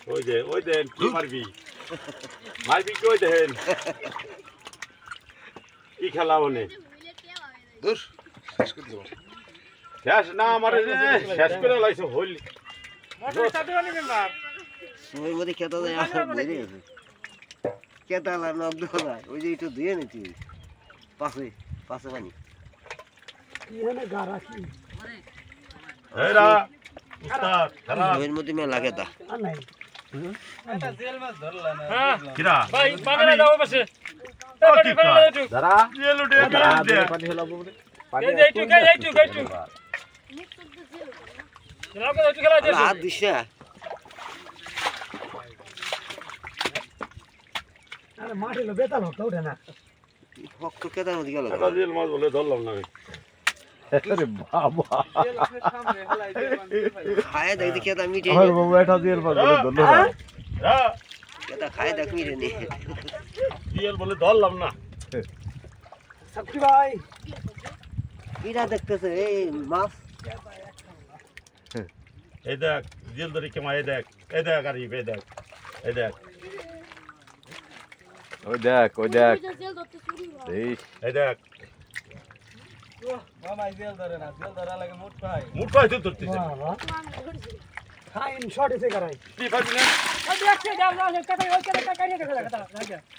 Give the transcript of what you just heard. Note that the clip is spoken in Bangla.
ওই যে কি মারবি মারবি কি ওই দেখেন কি খেলা হনে শেষ না আমার শেষ করে লাইছো হইল ওই মধ্যে খেতা যায় আমার বেরিয়ে গেছে খেতা নক দেওয়া ওই যে একটু ধুয়ে নিচ্ছি পাশে পাশে পানি ওর মধ্যে মেলা খেতা হাত দিছে মাঠে বেতাল হতো ওঠে না ভক্ত কেদার মধ্যে গেল জেল মাছ বলে ধরলাম না আরে বাবা খায় দেখতে কেদা মিটে আমার বাবা এটা জেল মাছ বলে ধন্যবাদ কেদা খায় দেখ মিটে নে জেল বলে ধরলাম না সাক্ষী ভাই কিরা দেখতেছে এই মাছ এই দেখ জেল ধরে কেমন এই দেখ আর এই দেখ এই দেখ ওই দেখ এই এই দেখ মামা জেল ধরে না জেল ধরা লাগে মোট পাই মুঠ পাইতে ধরতেছে খাইন শর্ট এসে করাই কি পাবি না ওই দেখছে যাও যাও কথা ওই কথা কাটিয়ে দেখা